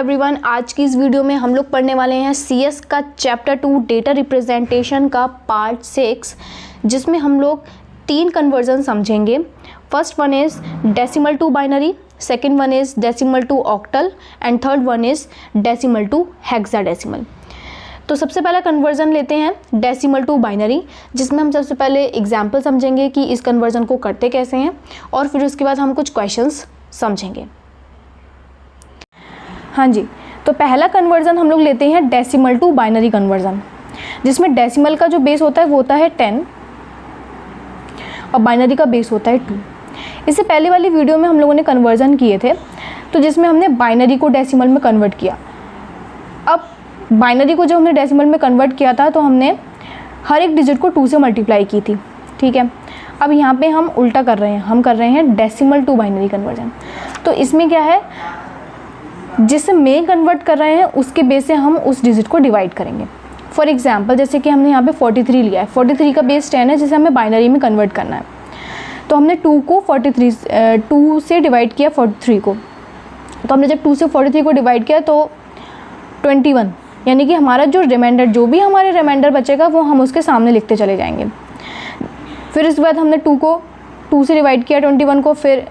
Everyone, आज की इस वीडियो में हम लोग पढ़ने वाले हैं सीएस का चैप्टर 2 डेटा रिप्रेजेंटेशन का पार्ट 6, जिसमें हम लोग 3 कन्वर्जन समझेंगे। First one is decimal to binary, second one is decimal to octal and third one is decimal to hexadecimal. तो सबसे पहला कन्वर्जन लेते हैं डेसिमल टू बाइनरी, जिसमें हम सबसे पहले एग्जाम्पल समझेंगे कि इस कन्वर्जन को करते कैसे हैं, और फिर उसके बाद हम कुछ क्वेश्चंस समझेंगे। हाँ जी, तो पहला कन्वर्जन हम लोग लेते हैं डेसिमल टू बाइनरी कन्वर्जन, जिसमें डेसिमल का जो बेस होता है वो होता है 10 और बाइनरी का बेस होता है 2। इससे पहले वाली वीडियो में हम लोगों ने कन्वर्जन किए थे, तो जिसमें हमने बाइनरी को डेसिमल में कन्वर्ट किया। अब बाइनरी को जब हमने डेसिमल में कन्वर्ट किया था तो हमने हर एक डिजिट को 2 से मल्टीप्लाई की थी, ठीक है। अब यहाँ पे हम उल्टा कर रहे हैं, हम कर रहे हैं डेसिमल टू बाइनरी कन्वर्जन। तो इसमें क्या है, जिसे में कन्वर्ट कर रहे हैं उसके बेस से हम उस डिजिट को डिवाइड करेंगे। फॉर एग्जांपल, जैसे कि हमने यहाँ पे 43 लिया है, 43 का बेस 10 है, जिसे हमें बाइनरी में कन्वर्ट करना है। तो हमने 2 को 2 से डिवाइड किया 43 को। तो हमने जब 2 से 43 को डिवाइड किया तो 21, यानी कि हमारा जो रिमाइंडर, जो भी हमारे रिमाइंडर बचेगा वो हम उसके सामने लिखते चले जाएंगे। फिर इसके बाद हमने 2 को 2 से डिवाइड किया 21 को, फिर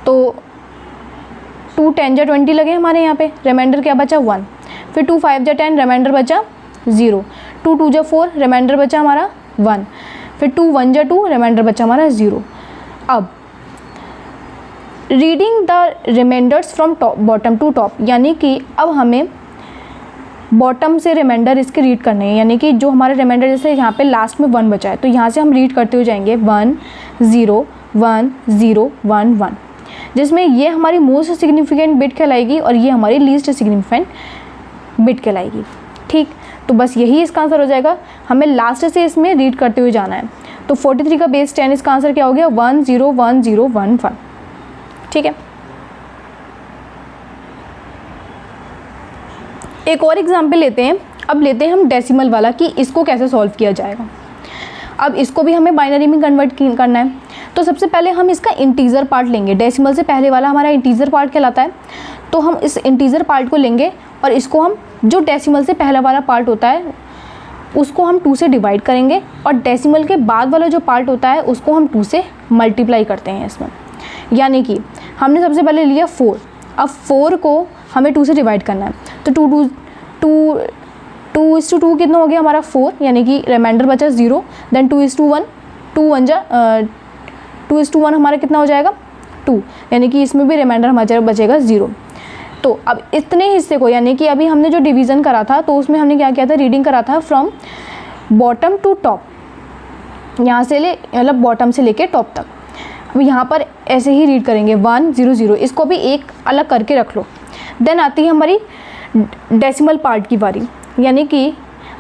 तो 2 10 जा 20 लगे हमारे यहाँ पे, रिमाइंडर क्या बचा 1। फिर 2 5 जा 10, रिमाइंडर बचा 0। 2 2 जा 4, रिमाइंडर बचा हमारा 1। फिर 2 1 जा 2, रिमाइंडर बचा हमारा 0। अब reading the reminders from bottom to top, यानी कि अब हमें बॉटम से रिमाइंडर इसके रीड करने हैं, यानी कि जो हमारे रिमाइंडर, जैसे यहाँ पे लास्ट में 1 बचा है तो यहाँ से हम रीड करते हुए जाएंगे 1 0 1 0 1 1, जिसमें ये हमारी मोस्ट सिग्निफिकेंट बिट कहलाएगी और ये हमारी लीस्ट सिग्निफिकेंट बिट कहलाएगी, ठीक। तो बस यही इसका आंसर हो जाएगा, हमें लास्ट से इसमें रीड करते हुए जाना है। तो 43 का बेस 10, इसका आंसर क्या हो गया 1 0 1 0 1 1, ठीक है। एक और एग्जाम्पल लेते हैं। अब लेते हैं हम डेसिमल वाला, कि इसको कैसे सॉल्व किया जाएगा। अब इसको भी हमें बाइनरी में कन्वर्ट करना है। तो सबसे पहले हम इसका इंटीजर पार्ट लेंगे। डेसिमल से पहले वाला हमारा इंटीजर पार्ट कहलाता है, तो हम इस इंटीजर पार्ट को लेंगे और इसको हम, जो डेसिमल से पहला वाला पार्ट होता है उसको हम 2 से डिवाइड करेंगे, और डेसिमल के बाद वाला जो पार्ट होता है उसको हम 2 से मल्टीप्लाई करते हैं इसमें। यानी कि हमने सबसे पहले लिया 4, अब 4 को हमें 2 से डिवाइड करना है, तो 2:2 कितना हो गया हमारा 4, यानी कि रिमाइंडर बचा 0। देन 2:1, 2:1 हमारा कितना हो जाएगा 2, यानी कि इसमें भी रिमाइंडर हमारा बचेगा 0। तो अब इतने हिस्से को, यानी कि अभी हमने जो डिवीज़न करा था तो उसमें हमने क्या किया था, रीडिंग करा था फ्रॉम बॉटम टू टॉप, यहाँ से मतलब बॉटम से लेके टॉप तक। अब यहाँ पर ऐसे ही रीड करेंगे 1 0 0, इसको भी एक अलग करके रख लो। देन आती है हमारी डेसिमल पार्ट की बारी, यानी कि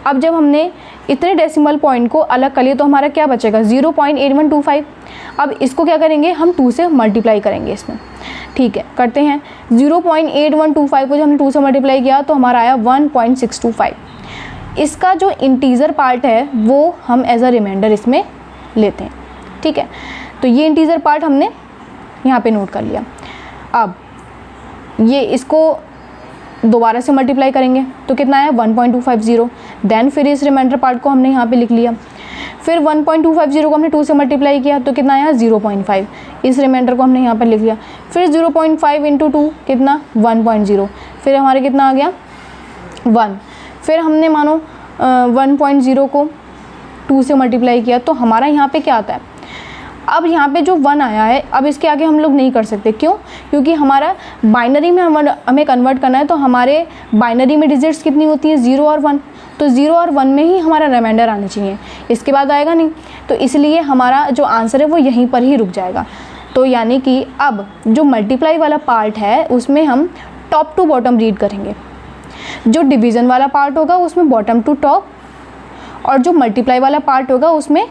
अब जब हमने इतने डेसिमल पॉइंट को अलग कर लिया तो हमारा क्या बचेगा 0.8125। अब इसको क्या करेंगे, हम 2 से मल्टीप्लाई करेंगे इसमें, ठीक है। करते हैं 0.8125 को जब हमने 2 से मल्टीप्लाई किया तो हमारा आया 1.625। इसका जो इंटीजर पार्ट है वो हम एज अ रिमाइंडर इसमें लेते हैं, ठीक है। तो ये इंटीजर पार्ट हमने यहाँ पे नोट कर लिया। अब ये इसको दोबारा से मल्टीप्लाई करेंगे तो कितना आया 1.250। देन फिर इस रिमाइंडर पार्ट को हमने यहाँ पे लिख लिया। फिर 1.250 को हमने 2 से मल्टीप्लाई किया तो कितना आया 0.5, इस रिमाइंडर को हमने यहाँ पर लिख लिया। फिर 0.5 इंटू 2 कितना 1.0, फिर हमारे कितना आ गया 1। फिर हमने मानो 1.0 को 2 से मल्टीप्लाई किया तो हमारा यहाँ पे क्या आता है, अब यहाँ पे जो 1 आया है, अब इसके आगे हम लोग नहीं कर सकते। क्यों? क्योंकि हमारा बाइनरी में हमें कन्वर्ट करना है, तो हमारे बाइनरी में डिजिट्स कितनी होती है 0 और 1, तो 0 और 1 में ही हमारा रिमाइंडर आना चाहिए, इसके बाद आएगा नहीं। तो इसलिए हमारा जो आंसर है वो यहीं पर ही रुक जाएगा। तो यानी कि अब जो मल्टीप्लाई वाला पार्ट है उसमें हम टॉप टू बॉटम रीड करेंगे, जो डिवीज़न वाला पार्ट होगा उसमें बॉटम टू टॉप, और जो मल्टीप्लाई वाला पार्ट होगा उसमें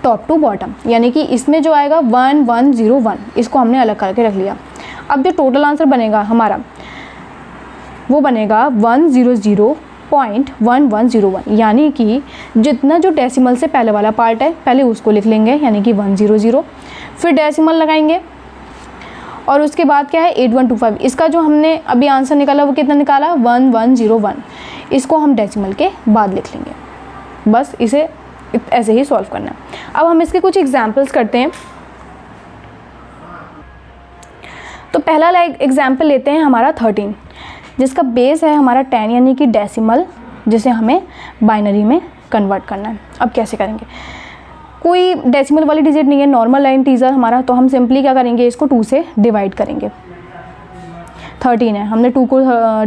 टॉप टू बॉटम, यानी कि इसमें जो आएगा 1 1 0 1, इसको हमने अलग करके रख लिया। अब जो टोटल आंसर बनेगा हमारा वो बनेगा 100.1101, यानी कि जितना जो डेसिमल से पहले वाला पार्ट है पहले उसको लिख लेंगे, यानी कि 100। फिर डेसिमल लगाएंगे और उसके बाद क्या है 8125। इसका जो हमने अभी आंसर निकाला वो कितना निकाला 1101। इसको हम डेसिमल के बाद लिख लेंगे, बस इसे ऐसे ही सॉल्व करना है। अब हम इसके कुछ एग्जाम्पल्स करते हैं। तो पहला एग्जाम्पल लेते हैं हमारा 13, जिसका बेस है हमारा 10 यानी कि डेसिमल, जिसे हमें बाइनरी में कन्वर्ट करना है। अब कैसे करेंगे, कोई डेसिमल वाली डिजिट नहीं है, नॉर्मल इंटीजर हमारा, तो हम सिंपली क्या करेंगे, इसको 2 से डिवाइड करेंगे। 13 है, हमने 2 को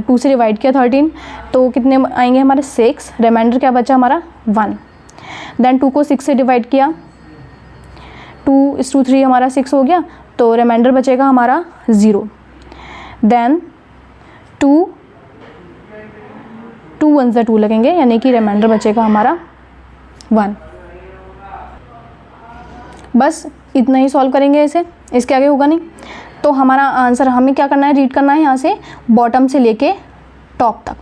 2 से डिवाइड किया 13, तो कितने आएंगे हमारे 6, रिमाइंडर क्या बचा हमारा 1। देन 2 को 6 से डिवाइड किया, 2:3 हमारा 6 हो गया, तो रिमाइंडर बचेगा हमारा 0। देन 2 1 से 2 लगेंगे, यानी कि रिमाइंडर बचेगा हमारा 1। बस इतना ही सॉल्व करेंगे इसे, इसके आगे होगा नहीं। तो हमारा आंसर हमें क्या करना है, रीड करना है यहाँ से बॉटम से लेके टॉप तक,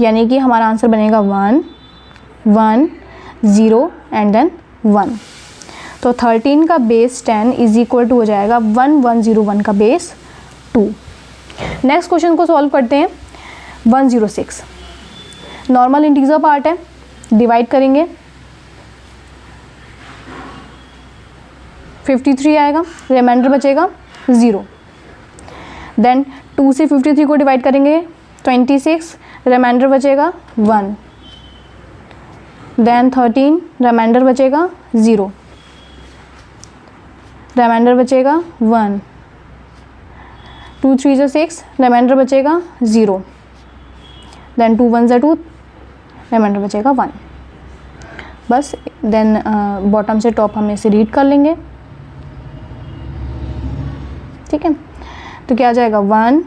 यानी कि हमारा आंसर बनेगा 1 1 0 एंड देन 1। तो 13 का बेस 10 इज इक्वल टू हो जाएगा 1101 का बेस 2। नेक्स्ट क्वेश्चन को सॉल्व करते हैं। 106 नॉर्मल इंटीजर पार्ट है, डिवाइड करेंगे 53 आएगा, रिमाइंडर बचेगा 0। देन 2 से 53 को डिवाइड करेंगे 26, रिमाइंडर बचेगा 1। देन 13, रिमाइंडर बचेगा 0, रिमाइंडर बचेगा 1। 2 3 से 6, रिमाइंडर बचेगा 0। देन 2 1 से 2, रिमाइंडर बचेगा 1। बस देन बॉटम से टॉप हम इसे रीड कर लेंगे, ठीक है। तो क्या आ जाएगा 1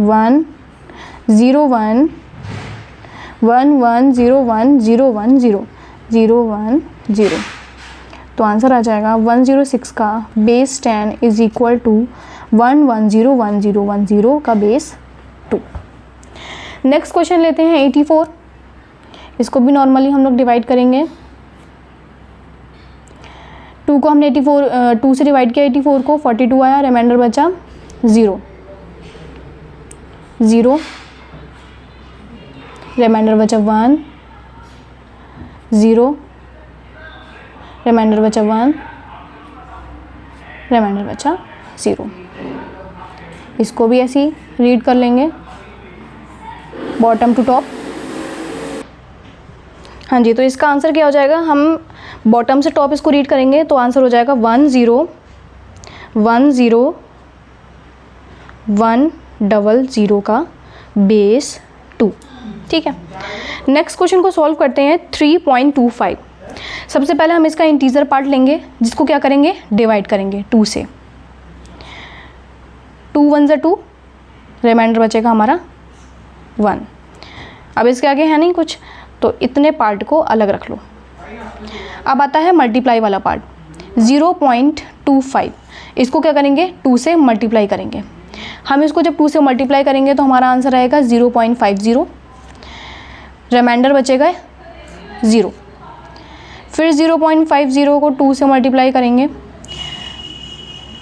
1 0 1 1 1 0 1 0 1 0 0 1 0। तो आंसर आ जाएगा 106 का बेस 10 इज इक्वल टू 110101 का बेस 2। नेक्स्ट क्वेश्चन लेते हैं 84। इसको भी नॉर्मली हम लोग डिवाइड करेंगे। 2 को हमने 2 से डिवाइड किया 84 को, 42 आया, रिमाइंडर बचा 0 0, रिमाइंडर बचा 1 0, रिमाइंडर बचा 1, रिमाइंडर बचा 0। इसको भी ऐसे ही रीड कर लेंगे बॉटम टू टॉप। हाँ जी, तो इसका आंसर क्या हो जाएगा, हम बॉटम से टॉप इसको रीड करेंगे तो आंसर हो जाएगा 1 0 1 0 1 0 का बेस 2, ठीक है। नेक्स्ट क्वेश्चन को सॉल्व करते हैं 3.25। सबसे पहले हम इसका इंटीजर पार्ट लेंगे, जिसको क्या करेंगे, डिवाइड करेंगे 2 से। 2 1 से 2, रिमाइंडर बचेगा हमारा 1। अब इसके आगे है नहीं कुछ, तो इतने पार्ट को अलग रख लो। अब आता है मल्टीप्लाई वाला पार्ट 0.25। इसको क्या करेंगे, 2 से मल्टीप्लाई करेंगे। हम इसको जब 2 से मल्टीप्लाई करेंगे तो हमारा आंसर आएगा 0.50, रिमाइंडर बचेगा 0। फिर 0.50 को 2 से मल्टीप्लाई करेंगे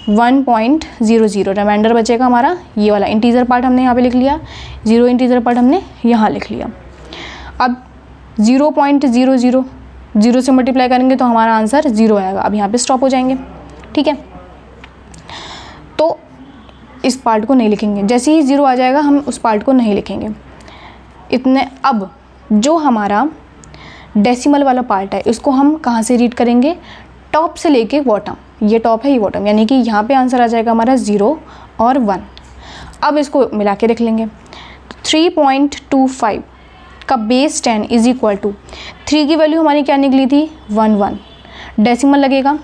1.00, रिमाइंडर बचेगा हमारा ये वाला इंटीजर पार्ट हमने यहाँ पे लिख लिया, 0 इंटीजर पार्ट हमने यहाँ लिख लिया। अब 0.00 0 से मल्टीप्लाई करेंगे तो हमारा आंसर 0 आएगा। अब यहाँ पे स्टॉप हो जाएंगे, ठीक है। तो इस पार्ट को नहीं लिखेंगे, जैसे ही 0 आ जाएगा हम उस पार्ट को नहीं लिखेंगे इतने। अब जो हमारा डेसिमल वाला पार्ट है इसको हम कहाँ से रीड करेंगे, टॉप से लेके बॉटम। ये टॉप है, ये बॉटम, यानी कि यहाँ पे आंसर आ जाएगा हमारा 0 और 1। अब इसको मिला के रख लेंगे। 3.25 का बेस 10 इज इक्वल टू 3 की वैल्यू हमारी क्या निकली थी 1 1, डेसिमल लगेगा।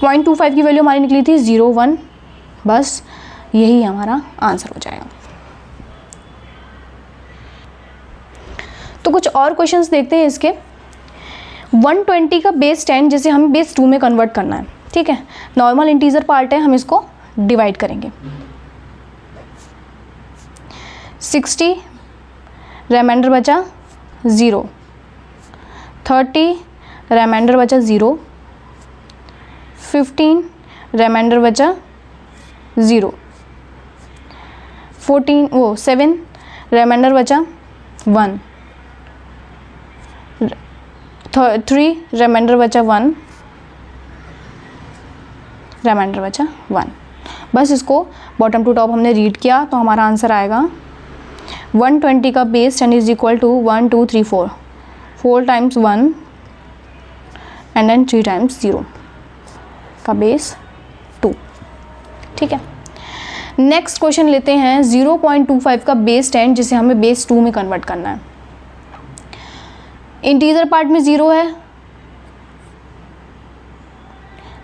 0.25 की वैल्यू हमारी निकली थी 0 1, बस यही हमारा आंसर हो जाएगा। तो कुछ और क्वेश्चंस देखते हैं इसके। 120 का बेस 10 जिसे हमें बेस 2 में कन्वर्ट करना है, ठीक है। नॉर्मल इंटीजर पार्ट है, हम इसको डिवाइड करेंगे। 60, रिमाइंडर बचा 0, 30, रिमाइंडर बचा 0, 15, रिमाइंडर बचा 0, 7 रिमाइंडर बचा 1, 3 रिमाइंडर बचा 1, रिमाइंडर बचा 1। बस इसको बॉटम टू टॉप हमने रीड किया तो हमारा आंसर आएगा 120 का base 10 is equal to 1 2 3 4, 4 times 1 and then 3 times 0 का बेस 2। ठीक है, नेक्स्ट क्वेश्चन लेते हैं 0.25 का बेस 10 जिसे हमें बेस 2 में कन्वर्ट करना है। इंटीजर पार्ट में 0 है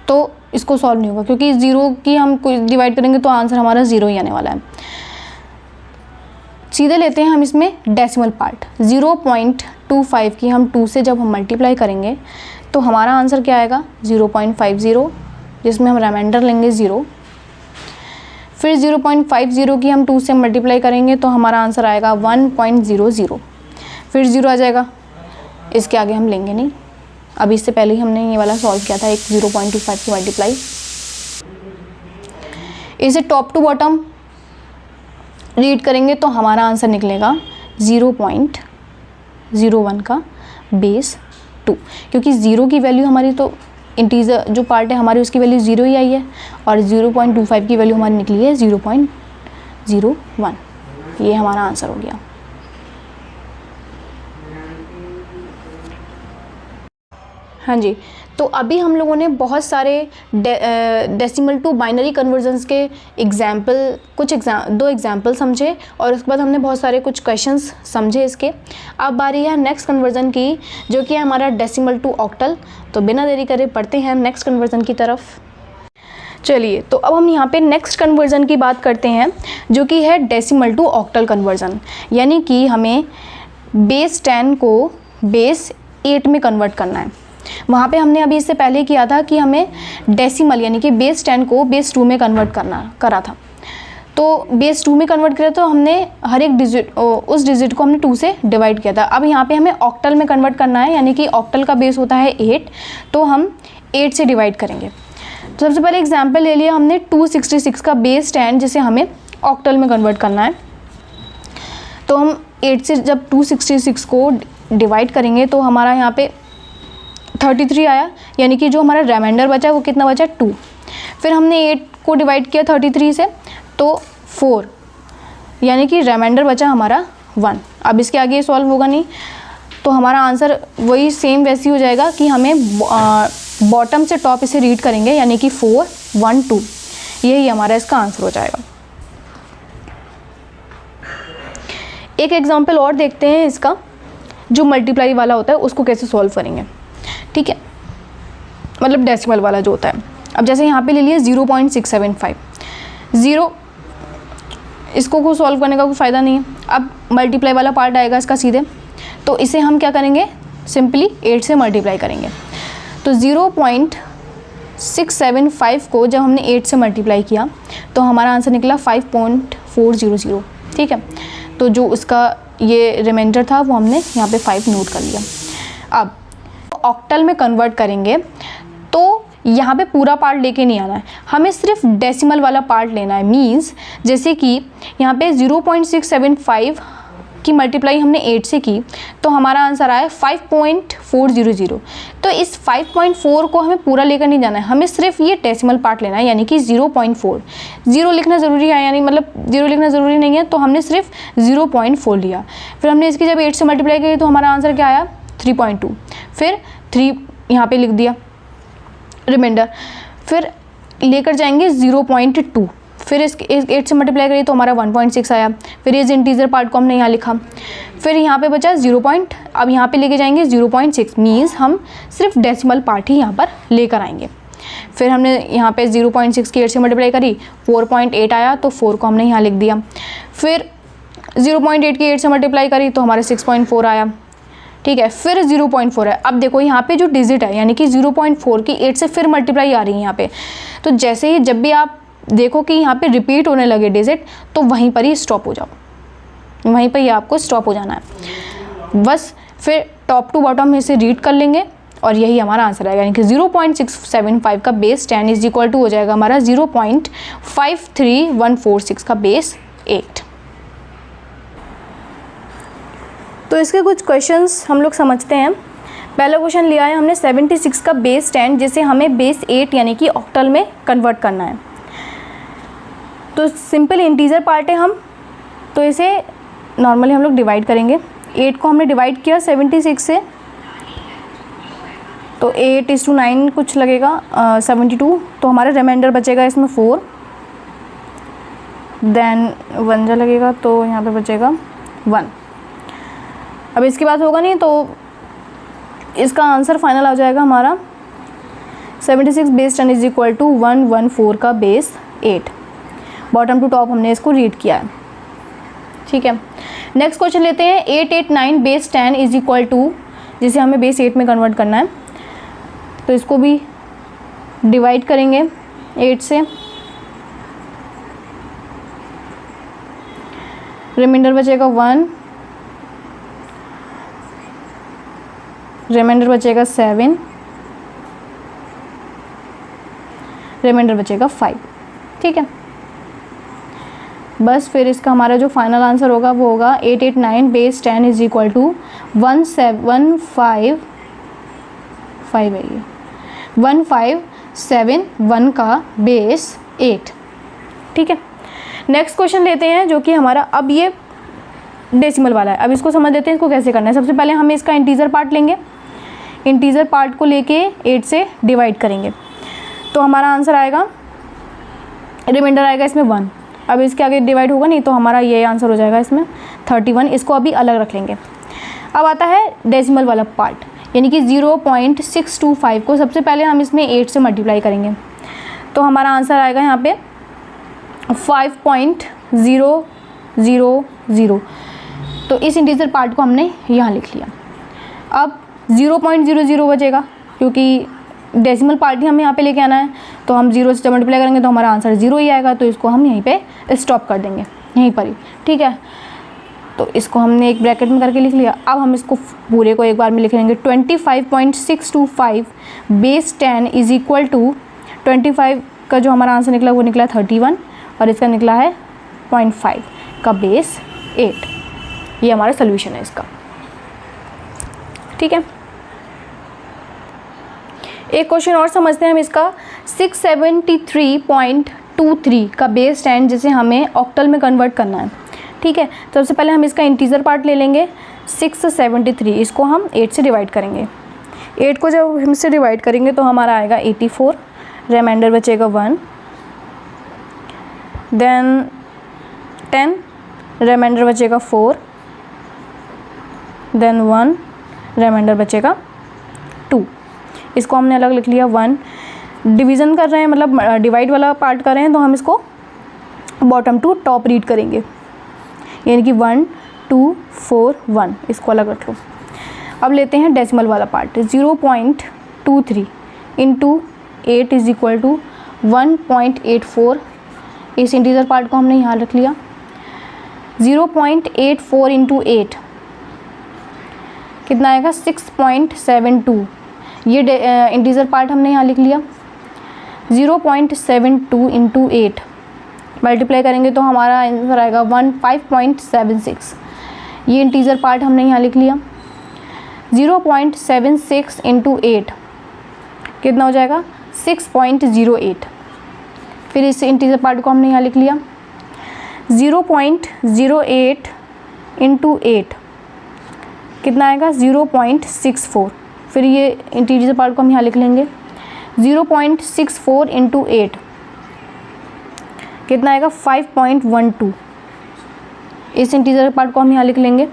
तो इसको सॉल्व नहीं होगा, क्योंकि 0 की हम डिवाइड करेंगे तो आंसर हमारा 0 ही आने वाला है। सीधे लेते हैं हम इसमें डेसिमल पार्ट। 0.25 की हम 2 से जब हम मल्टीप्लाई करेंगे तो हमारा आंसर क्या आएगा 0.50, जिसमें हम रिमाइंडर लेंगे 0। फिर 0.50 की हम 2 से मल्टीप्लाई करेंगे तो हमारा आंसर आएगा 1.00, फिर 0 आ जाएगा, इसके आगे हम लेंगे नहीं। अभी इससे पहले ही हमने ये वाला सॉल्व किया था एक 0.25 की मल्टीप्लाई। इसे टॉप टू बॉटम रीड करेंगे तो हमारा आंसर निकलेगा 0.01 का बेस 2, क्योंकि 0 की वैल्यू हमारी तो इंटीजर जो पार्ट है हमारी उसकी वैल्यू 0 ही आई है और 0.25 की वैल्यू हमारी निकली है 0.01। ये हमारा आंसर हो गया। हाँ जी, तो अभी हम लोगों ने बहुत सारे डेसिमल टू बाइनरी कन्वर्जन्स के दो एग्जाम्पल समझे और उसके बाद हमने बहुत सारे कुछ क्वेश्चंस समझे इसके। अब बारी है नेक्स्ट कन्वर्जन की, जो कि है हमारा डेसिमल टू ऑक्टल। तो बिना देरी करे पढ़ते हैं नेक्स्ट कन्वर्जन की तरफ। चलिए, तो अब हम यहाँ पे नेक्स्ट कन्वर्जन की बात करते हैं, जो कि है डेसिमल टू ऑक्टल कन्वर्जन। यानी कि हमें बेस 10 को बेस 8 में कन्वर्ट करना है। वहाँ पे हमने अभी इससे पहले किया था कि हमें डेसिमल यानी कि बेस 10 को बेस 2 में कन्वर्ट करा था। तो बेस 2 में कन्वर्ट किया तो हमने हर एक डिजिट, उस डिजिट को हमने 2 से डिवाइड किया था। अब यहाँ पे हमें ऑक्टल में कन्वर्ट करना है, यानी कि ऑक्टल का बेस होता है 8, तो हम 8 से डिवाइड करेंगे। तो सबसे पहले एग्जाम्पल ले लिया हमने 266 का बेस 10 जिसे हमें ऑक्टल में कन्वर्ट करना है। तो हम 8 से जब 266 को डिवाइड करेंगे तो हमारा यहाँ पे 33 आया, यानी कि जो हमारा रिमाइंडर बचा वो कितना बचा 2। फिर हमने 8 को डिवाइड किया 33 से तो 4, यानी कि रिमाइंडर बचा हमारा 1। अब इसके आगे सॉल्व होगा नहीं, तो हमारा आंसर वही सेम वैसे ही हो जाएगा कि हमें बॉटम से टॉप इसे रीड करेंगे, यानी कि 4 1 2, यही हमारा इसका आंसर हो जाएगा। एक एग्जाम्पल और देखते हैं इसका, जो मल्टीप्लाई वाला होता है उसको कैसे सॉल्व करेंगे। ठीक है, मतलब डेसिमल वाला जो होता है। अब जैसे यहाँ पे ले लिए 0.675, 0, इसको को सॉल्व करने का कोई फ़ायदा नहीं है। अब मल्टीप्लाई वाला पार्ट आएगा इसका सीधे, तो इसे हम क्या करेंगे, सिंपली 8 से मल्टीप्लाई करेंगे। तो 0.675 को जब हमने 8 से मल्टीप्लाई किया तो हमारा आंसर निकला 5.400। ठीक है, तो जो उसका ये रिमाइंडर था वो हमने यहाँ पे 5 नोट कर लिया। अब ऑक्टल में कन्वर्ट करेंगे तो यहाँ पे पूरा पार्ट लेके नहीं आना है, हमें सिर्फ डेसिमल वाला पार्ट लेना है। मींस जैसे कि यहाँ पे 0.675 की मल्टीप्लाई हमने 8 से की तो हमारा आंसर आया 5.400। तो इस 5.4 को हमें पूरा लेकर नहीं जाना है, हमें सिर्फ ये डेसिमल पार्ट लेना है, यानी कि 0.4। 0 लिखना ज़रूरी है, यानी मतलब 0 लिखना ज़रूरी नहीं है, तो हमने सिर्फ 0.4 लिया। फिर हमने इसकी जब 8 से मल्टीप्लाई की तो हमारा आंसर क्या आया 3.2। फिर 3 यहाँ पे लिख दिया रिमाइंडर, फिर लेकर जाएंगे 0.2, फिर इस 8 से मल्टीप्लाई करिए तो हमारा 1.6 आया। फिर इस इंटीजर पार्ट को हमने यहाँ लिखा, फिर यहाँ पे बचा 0. अब यहाँ पे लेके जाएंगे 0.6, मीन्स हम सिर्फ डेसिमल पार्ट ही यहाँ पर लेकर आएंगे। फिर हमने यहाँ पे 0.6 की 8 से मल्टीप्लाई करी, 4.8 आया, तो 4 को हमने यहाँ लिख दिया। फिर 0.8 की 8 से मल्टीप्लाई करी तो हमारे 6.4 आया। ठीक है, फिर 0.4 है। अब देखो यहाँ पे जो डिजिट है यानी कि 0.4 की 8 से फिर मल्टीप्लाई आ रही है यहाँ पे, तो जैसे ही जब भी आप देखो कि यहाँ पे रिपीट होने लगे डिजिट तो वहीं पर ही स्टॉप हो जाओ, वहीं पर ही आपको स्टॉप हो जाना है बस। फिर टॉप टू बॉटम इसे रीड कर लेंगे और यही हमारा आंसर आएगा, यानी कि 0.675 का बेस 10 इज इक्वल टू हो जाएगा हमारा 0.53146 का बेस 8। तो इसके कुछ क्वेश्चंस हम लोग समझते हैं। पहला क्वेश्चन लिया है हमने 76 का बेस 10 जिसे हमें बेस 8 यानी कि ऑक्टल में कन्वर्ट करना है। तो सिंपल इंटीजर पार्ट है हम, तो इसे नॉर्मली हम लोग डिवाइड करेंगे। 8 को हमने डिवाइड किया 76 से, तो 8:9 कुछ लगेगा 72, तो हमारा रिमाइंडर बचेगा इसमें 4, देन 1 जा लगेगा तो यहाँ पे बचेगा 1। अब इसके बाद होगा नहीं, तो इसका आंसर फाइनल आ जाएगा हमारा 76 बेस 10 इज इक्वल टू 114 का बेस 8। बॉटम टू टॉप हमने इसको रीड किया है, ठीक है। नेक्स्ट क्वेश्चन लेते हैं 889 बेस 10 इज इक्वल टू, जिसे हमें बेस 8 में कन्वर्ट करना है। तो इसको भी डिवाइड करेंगे 8 से, रिमाइंडर बचेगा 1, रिमाइंडर बचेगा 7, रिमाइंडर बचेगा 5, ठीक है। बस फिर इसका हमारा जो फाइनल आंसर होगा वो होगा 889 बेस 10 इज इक्वल टू 1571 का बेस 8, ठीक है। नेक्स्ट क्वेश्चन लेते हैं जो कि हमारा, अब ये डेसिमल वाला है। अब इसको समझ लेते हैं इसको कैसे करना है। सबसे पहले हम इसका इंटीजर पार्ट लेंगे, इंटीजर पार्ट को लेके 8 से डिवाइड करेंगे, तो हमारा आंसर आएगा, रिमाइंडर आएगा इसमें 1। अब इसके आगे डिवाइड होगा नहीं, तो हमारा ये आंसर हो जाएगा इसमें 31। इसको अभी अलग रख लेंगे। अब आता है डेसिमल वाला पार्ट, यानी कि 0.625 को सबसे पहले हम इसमें 8 से मल्टीप्लाई करेंगे, तो हमारा आंसर आएगा यहाँ पे 5.000। तो इस इंटीजर पार्ट को हमने यहाँ लिख लिया। अब 0.00 बचेगा, क्योंकि डेसिमल पार्ट ही हमें यहाँ पे लेके आना है, तो हम 0 से मल्टीप्लाई करेंगे तो हमारा आंसर 0 ही आएगा। तो इसको हम यहीं पे स्टॉप कर देंगे, यहीं पर ही, ठीक है। तो इसको हमने एक ब्रैकेट में करके लिख लिया। अब हम इसको पूरे को एक बार में लिख लेंगे। 25.625 बेस 10 इज इक्वल टू 25 का जो हमारा आंसर निकला वो निकला 31, और इसका निकला है 0.5 का बेस 8। ये हमारा सोल्यूशन है इसका, ठीक है। एक क्वेश्चन और समझते हैं हम इसका। 673.23 का बेस 10 जिसे हमें ऑक्टल में कन्वर्ट करना है, ठीक है। तो सबसे पहले हम इसका इंटीजर पार्ट ले लेंगे 673, इसको हम 8 से डिवाइड करेंगे। 8 को जब हम से डिवाइड करेंगे तो हमारा आएगा 84, रिमाइंडर बचेगा 1, देन 10, रिमाइंडर बचेगा 4, देन 1, रिमाइंडर बचेगा 2। इसको हमने अलग लिख लिया। 1 डिवीज़न कर रहे हैं, मतलब डिवाइड वाला पार्ट कर रहे हैं, तो हम इसको बॉटम टू टॉप रीड करेंगे, यानी कि 1 2 4 1, इसको अलग रख लो। अब लेते हैं डेसिमल वाला part. 0.23 into 8 is equal to 1.84। इस इंटीजर पार्ट को हमने यहाँ रख लिया। 0.84 इंटू 8 कितना आएगा 6.72। ये इंटीजर पार्ट हमने यहाँ लिख लिया। 0.72 इंटू 8 मल्टीप्लाई करेंगे तो हमारा आंसर आएगा 5.76। ये इंटीजर पार्ट हमने यहाँ लिख लिया। 0.76 इंटू 8 कितना हो जाएगा 6.08। फिर इस इंटीजर पार्ट को हमने यहाँ लिख लिया। 0.08 इंटू 8 कितना आएगा 0.64। फिर ये इंटीजर पार्ट को हम यहाँ लिख लेंगे। 0.64 इंटू 8 कितना आएगा 5.12। इस इंटीजर पार्ट को हम यहाँ लिख लेंगे।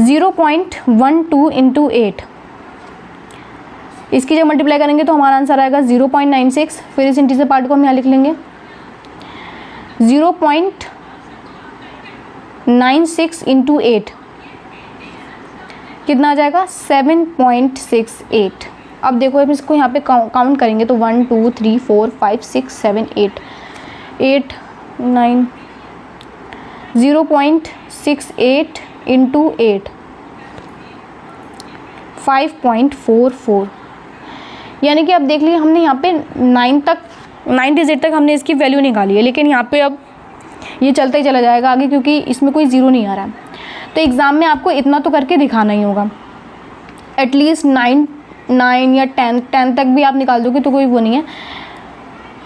0.12 इंटू 8 इसकी जब मल्टीप्लाई करेंगे तो हमारा आंसर आएगा 0.96। फिर इस इंटीजर पार्ट को हम यहाँ लिख लेंगे। 0.96 इंटू 8 कितना आ जाएगा 7.68। अब देखो हम इसको यहाँ पे काउंट करेंगे तो 1 2 3 4 5 6 7 8 8 9 0.68 इंटू 8 5.44, यानी कि अब देख लीजिए हमने यहाँ पे 9 डिजिट तक हमने इसकी वैल्यू निकाली है, लेकिन यहाँ पे अब ये चलता ही चला जाएगा आगे, क्योंकि इसमें कोई ज़ीरो नहीं आ रहा है। तो एग्ज़ाम में आपको इतना तो करके दिखाना ही होगा, एटलीस्ट 9 या 10 तक भी आप निकाल दोगे तो कोई वो नहीं है,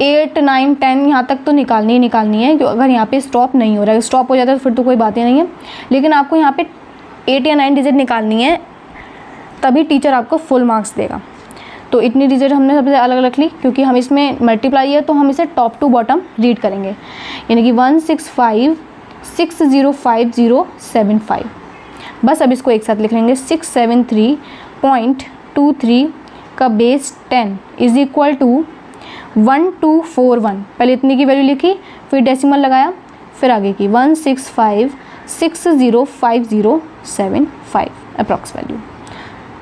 8, 9, 10 यहाँ तक तो निकालनी ही निकालनी है। क्योंकि अगर यहाँ पे स्टॉप नहीं हो रहा है, स्टॉप हो जाता है तो फिर तो कोई बात ही नहीं है, लेकिन आपको यहाँ पे 8 या 9 डिजिट निकालनी है, तभी टीचर आपको फुल मार्क्स देगा। तो इतनी डिजिट हमने सबसे अलग रख ली, क्योंकि हम इसमें मल्टीप्लाई है तो हम इसे टॉप टू बॉटम रीड करेंगे, यानी कि 165605075। बस अब इसको एक साथ लिख लेंगे, 673.23 का बेस 10 इज इक्वल टू 1241। पहले इतनी की वैल्यू लिखी, फिर डेसिमल लगाया, फिर आगे की 165605075 अप्रॉक्स वैल्यू।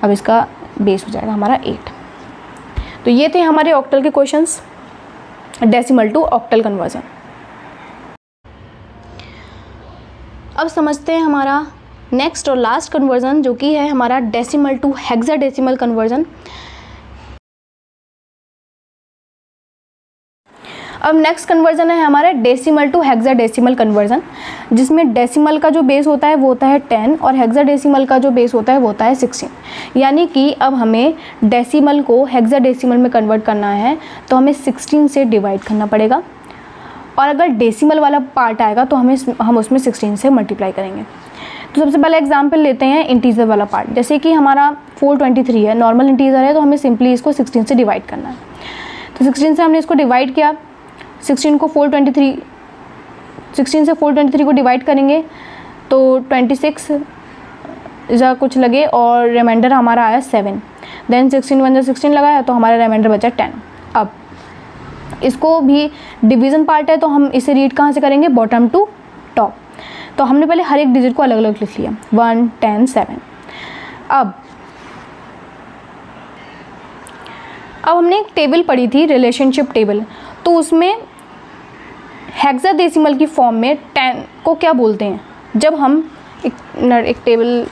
अब इसका बेस हो जाएगा हमारा 8। तो ये थे हमारे ऑक्टल के questions, decimal to octal conversion. अब समझते हैं हमारा नेक्स्ट और लास्ट कन्वर्जन, जो कि है हमारा डेसिमल टू हेक्साडेसिमल कन्वर्जन। अब नेक्स्ट कन्वर्जन है हमारा डेसिमल टू हेक्साडेसिमल कन्वर्जन, जिसमें डेसिमल का जो बेस होता है वो होता है 10 और हेक्साडेसिमल का जो बेस होता है वो होता है 16। यानी कि अब हमें डेसिमल को हेक्साडेसिमल में कन्वर्ट करना है तो हमें 16 से डिवाइड करना पड़ेगा, और अगर डेसिमल वाला पार्ट आएगा तो हम उसमें 16 से मल्टीप्लाई करेंगे। तो सबसे पहले एग्जाम्पल लेते हैं इंटीजर वाला पार्ट। जैसे कि हमारा 423 है, नॉर्मल इंटीजर है, तो हमें सिंपली इसको 16 से डिवाइड करना है। तो 16 से हमने इसको डिवाइड किया, 16 से 423 को डिवाइड करेंगे तो 26 या कुछ लगे और रिमाइंडर हमारा आया 7। देन 16 1 16 लगाया तो हमारा रिमाइंडर बचा 10। अब इसको भी डिवीज़न पार्ट है तो हम इसे रीड कहाँ से करेंगे, बॉटम टू टॉप। तो हमने पहले हर एक डिजिट को अलग अलग लिख लिया, 1 10 7। अब हमने एक टेबल पढ़ी थी, रिलेशनशिप टेबल, तो उसमें हेक्साडेसिमल की फॉर्म में 10 को क्या बोलते हैं। जब हम एक टेबल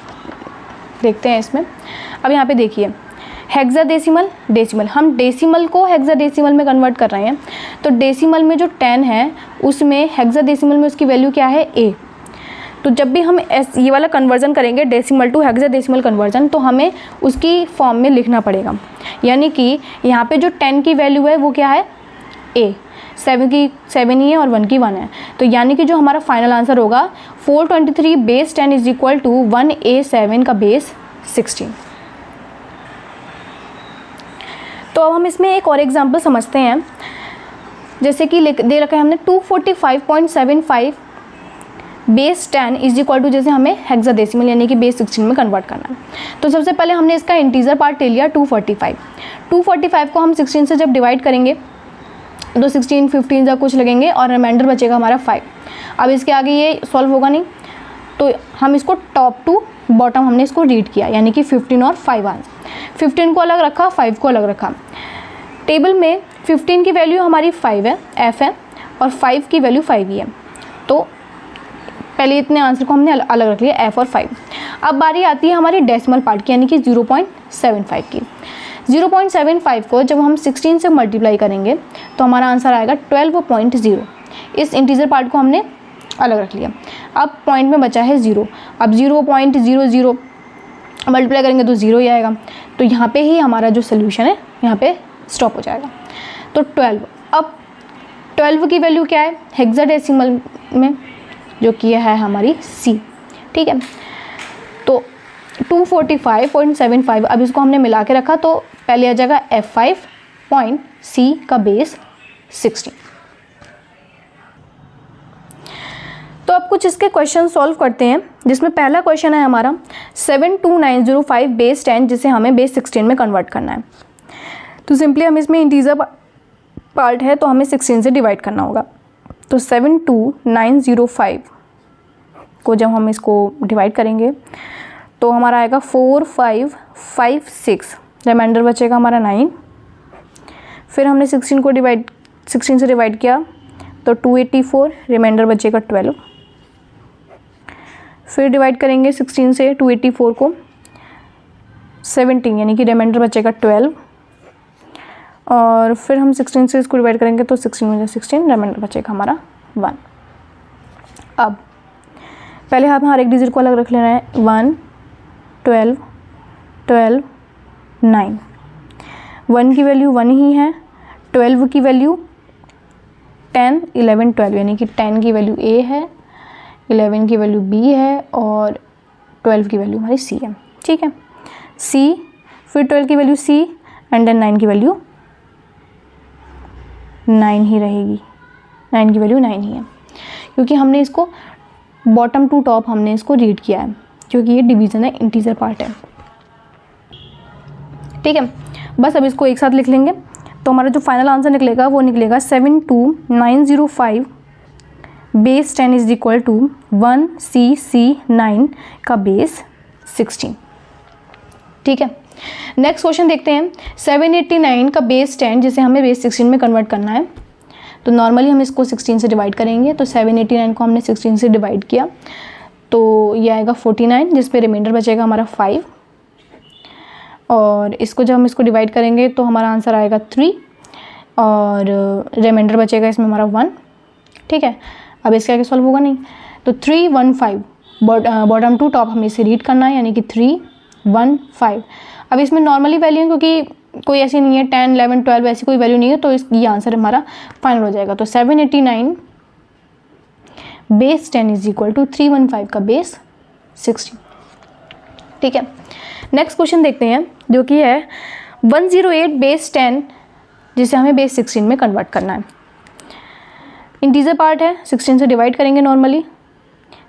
देखते हैं इसमें, अब यहाँ पे देखिए हेक्साडेसिमल, डेसिमल, हम डेसिमल को हेक्साडेसिमल में कन्वर्ट कर रहे हैं। तो डेसिमल में जो 10 है उसमें हेक्साडेसिमल में उसकी वैल्यू क्या है, a। तो जब भी हम ये वाला कन्वर्जन करेंगे डेसिमल टू हेक्साडेसिमल कन्वर्जन, तो हमें उसकी फॉर्म में लिखना पड़ेगा। यानी कि यहाँ पे जो 10 की वैल्यू है वो क्या है, a, 7 की 7 ही है और 1 की 1 है। तो यानी कि जो हमारा फाइनल आंसर होगा 423 base 10 is equal to 1a7 का बेस 16। तो अब हम इसमें एक और एग्जांपल समझते हैं। जैसे कि दे रखा है हमने 245.75 बेस 10 इज इक्वल टू, जैसे हमें हेक्साडेसिमल यानी कि बेस 16 में कन्वर्ट करना है। तो सबसे पहले हमने इसका इंटीजर पार्ट ले लिया 245 को हम 16 से जब डिवाइड करेंगे तो 16 15 या कुछ लगेंगे और रिमाइंडर बचेगा हमारा 5। अब इसके आगे ये सॉल्व होगा नहीं, तो हम इसको टॉप टू बॉटम हमने इसको रीड किया, यानी कि 15 और 5 आंसर। 15 को अलग रखा, 5 को अलग रखा। टेबल में 15 की वैल्यू हमारी 5 है, f है, और 5 की वैल्यू 5 ही है। तो पहले इतने आंसर को हमने अलग रख लिया, f और 5। अब बारी आती है हमारी डेसिमल पार्ट की, यानी कि 0.75 की। 0.75 को जब हम 16 से मल्टीप्लाई करेंगे तो हमारा आंसर आएगा 12.0। इस इंटीजर पार्ट को हमने अलग रख लिया। अब पॉइंट में बचा है 0। अब 0.00 मल्टीप्लाई करेंगे तो 0 ही आएगा। तो यहाँ पे ही हमारा जो सोल्यूशन है यहाँ पे स्टॉप हो जाएगा। तो 12। अब 12 की वैल्यू क्या है हेक्साडेसिमल में, जो कि है हमारी C। ठीक है, तो 245.75, अब इसको हमने मिला के रखा तो पहले आ जाएगा F5.C का बेस 16। तो अब कुछ इसके क्वेश्चन सॉल्व करते हैं, जिसमें पहला क्वेश्चन है हमारा 72905 बेस 10, जिसे हमें बेस 16 में कन्वर्ट करना है। तो सिंपली हम इसमें इंटीजर पार्ट है तो हमें 16 से डिवाइड करना होगा। तो 72905 को जब हम इसको डिवाइड करेंगे तो हमारा आएगा 4556, रिमाइंडर बचेगा हमारा 9। फिर हमने 16 से डिवाइड किया तो 284, रिमाइंडर बचेगा 12। फिर डिवाइड करेंगे 16 से 284 को, 17 यानी कि रिमाइंडर बचेगा 12 और फिर हम 16 से इसको डिवाइड करेंगे तो 16 में 16 रिमाइंडर बचेगा हमारा 1। अब पहले हम हर एक डिजिट को अलग रख लेना है 1 12 12 9। 1 की वैल्यू 1 ही है, 12 की वैल्यू 10 11 12 यानी कि 10 की वैल्यू A है, 11 की वैल्यू B है और 12 की वैल्यू हमारी C है। ठीक है, C फिर 12 की वैल्यू C एंड देन 9 की वैल्यू 9 ही रहेगी, 9 की वैल्यू 9 ही है क्योंकि हमने इसको बॉटम टू टॉप हमने इसको रीड किया है क्योंकि ये डिवीज़न है, इंटीजर पार्ट है। ठीक है, बस अब इसको एक साथ लिख लेंगे तो हमारा जो फाइनल आंसर निकलेगा वो निकलेगा 72905 base 10 is equal to 1C9 का बेस 16। ठीक है, नेक्स्ट क्वेश्चन देखते हैं। 789 का बेस 10 जिसे हमें बेस 16 में कन्वर्ट करना है तो नॉर्मली हम इसको 16 से डिवाइड करेंगे। तो 789 को हमने 16 से डिवाइड किया तो ये आएगा 49 जिस पे रिमाइंडर बचेगा हमारा 5 और इसको जब हम इसको डिवाइड करेंगे तो हमारा आंसर आएगा 3 और रिमाइंडर बचेगा इसमें हमारा 1। ठीक है, अब इसके आगे सॉल्व होगा नहीं तो 315 बॉटम टू टॉप हमें इसे रीड करना है यानी कि 315। अब इसमें नॉर्मली वैल्यू क्योंकि कोई ऐसी नहीं है 10 11 12 ऐसी कोई वैल्यू नहीं है तो ये आंसर हमारा फाइनल हो जाएगा। तो 789 बेस 10 इज इक्वल टू 315 का बेस 16। ठीक है, नेक्स्ट क्वेश्चन देखते हैं जो कि है 108 बेस 10 जिसे हमें बेस 16 में कन्वर्ट करना है। इंटीजर पार्ट है, 16 से डिवाइड करेंगे नॉर्मली।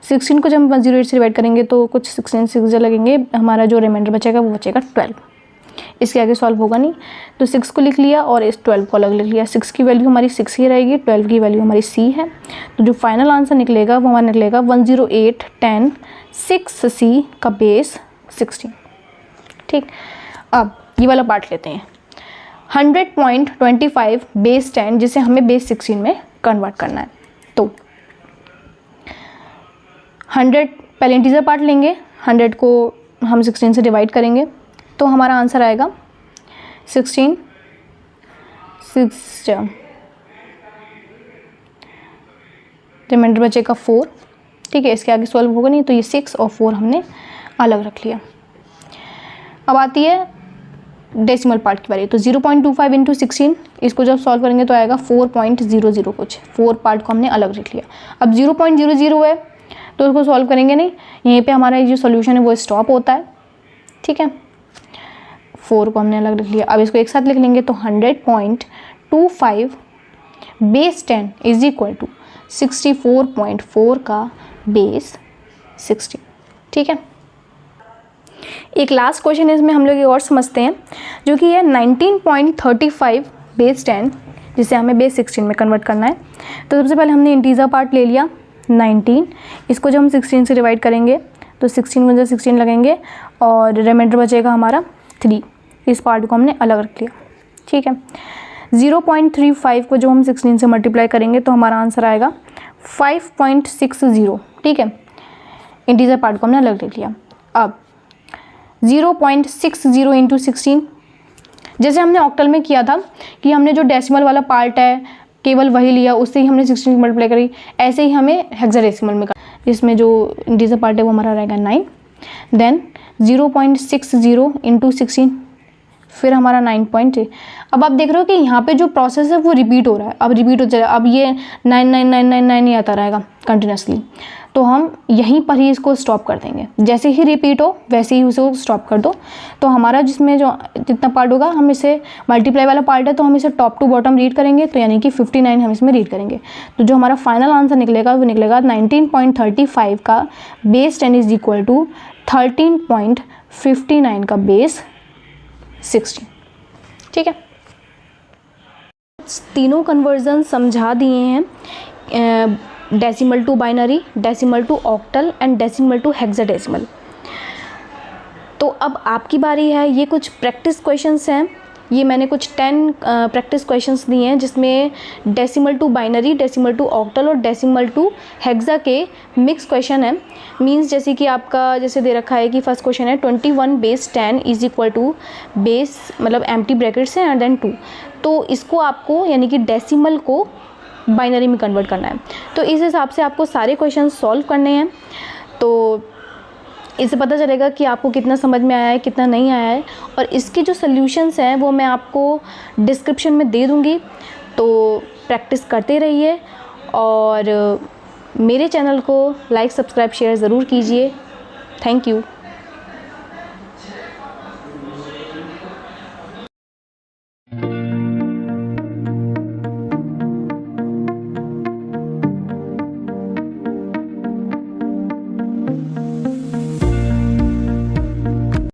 16 को जब हम 108 से डिवाइड करेंगे तो कुछ 16 6 लगेंगे, हमारा जो रिमाइंडर बचेगा वो बचेगा 12। इसके आगे सॉल्व होगा नहीं तो 6 को लिख लिया और इस 12 को अलग लिख लिया। 6 की वैल्यू हमारी 6 ही रहेगी, 12 की वैल्यू हमारी C है। तो जो फाइनल आंसर निकलेगा वो हमारा निकलेगा 108 10 6C का बेस 16। ठीक, अब ये वाला पार्ट लेते हैं 100.25 बेस 10 जिसे हमें बेस 16 में कन्वर्ट करना है। तो 100 पहले इंटीजर पार्ट लेंगे, 100 को हम 16 से डिवाइड करेंगे तो हमारा आंसर आएगा 16 6 रिमाइंडर बचेगा 4। ठीक है, इसके आगे सॉल्व होगा नहीं तो ये 6 और 4 हमने अलग रख लिया। अब आती है डेसिमल पार्ट की बारी। तो 0.25 इंटू 16 इसको जब सॉल्व करेंगे तो आएगा 4.00 कुछ, 4 पार्ट को हमने अलग रख लिया। अब 0.00 है तो उसको सॉल्व करेंगे नहीं, यहीं पे हमारा जो सॉल्यूशन है वो स्टॉप होता है। ठीक है, 4 को हमने अलग रख लिया। अब इसको एक साथ लिख लेंगे तो 100.25 बेस 10 इज इक्वल टू 64.4 का बेस 16। ठीक है, एक लास्ट क्वेश्चन है, इसमें हम लोग एक और समझते हैं जो कि है 19.35 बेस 10 जिसे हमें बेस 16 में कन्वर्ट करना है। तो सबसे पहले हमने इंटीजर पार्ट ले लिया 19, इसको जब हम 16 से डिवाइड करेंगे तो 16 में 16 लगेंगे और रिमाइंडर बचेगा हमारा 3। इस पार्ट को हमने अलग रख लिया। ठीक है, 0.35 को जो हम 16 से मल्टीप्लाई करेंगे तो हमारा आंसर आएगा 5.60। ठीक है, इंटीजर पार्ट को हमने अलग रख लिया। अब 0.60 इंटू 16 जैसे हमने ऑक्टल में किया था कि हमने जो डेसिमल वाला पार्ट है केवल वही लिया, उससे ही हमने 16 मल्टीप्लाई करी, ऐसे ही हमें हेक्साडेसिमल में जिसमें जो इंटीजर पार्ट है वो हमारा रहेगा 9। देन 0.60 इंटू 16 फिर हमारा 9.3। अब आप देख रहे हो कि यहाँ पे जो प्रोसेस है वो रिपीट हो रहा है, अब रिपीट हो जाएगा। अब ये 99999 ही आता रहेगा कंटिन्यूसली, तो हम यहीं पर ही इसको स्टॉप कर देंगे। जैसे ही रिपीट हो वैसे ही उसे स्टॉप कर दो। तो हमारा जिसमें जो जितना पार्ट होगा हम इसे मल्टीप्लाई वाला पार्ट है तो हम इसे टॉप टू बॉटम रीड करेंगे, तो यानी कि 59 हम इसमें रीड करेंगे। तो जो हमारा फाइनल आंसर निकलेगा वो निकलेगा 19.35 का बेस 10 इज इक्वल टू 13.59 का बेस 16। ठीक है, तीनों कन्वर्जन समझा दिए हैं, decimal to binary, decimal to octal and decimal to hexadecimal. तो अब आपकी बारी है। ये कुछ प्रैक्टिस क्वेश्चंस हैं ये मैंने कुछ 10 प्रैक्टिस क्वेश्चंस दिए हैं, जिसमें decimal to binary, decimal to octal और डेसिमल टू हेक्सा के मिक्स क्वेश्चन है। मींस जैसे कि आपका जैसे दे रखा है कि फर्स्ट क्वेश्चन है 21 base 10 is equal to base मतलब एम्प्टी ब्रैकेट्स है एंड देन 2, तो इसको आपको यानी कि डेसिमल को बाइनरी में कन्वर्ट करना है। तो इस हिसाब से आपको सारे क्वेश्चन सॉल्व करने हैं। तो इससे पता चलेगा कि आपको कितना समझ में आया है, कितना नहीं आया है। और इसके जो सॉल्यूशंस हैं वो मैं आपको डिस्क्रिप्शन में दे दूँगी, तो प्रैक्टिस करते रहिए और मेरे चैनल को लाइक, सब्सक्राइब, शेयर ज़रूर कीजिए। Thank you.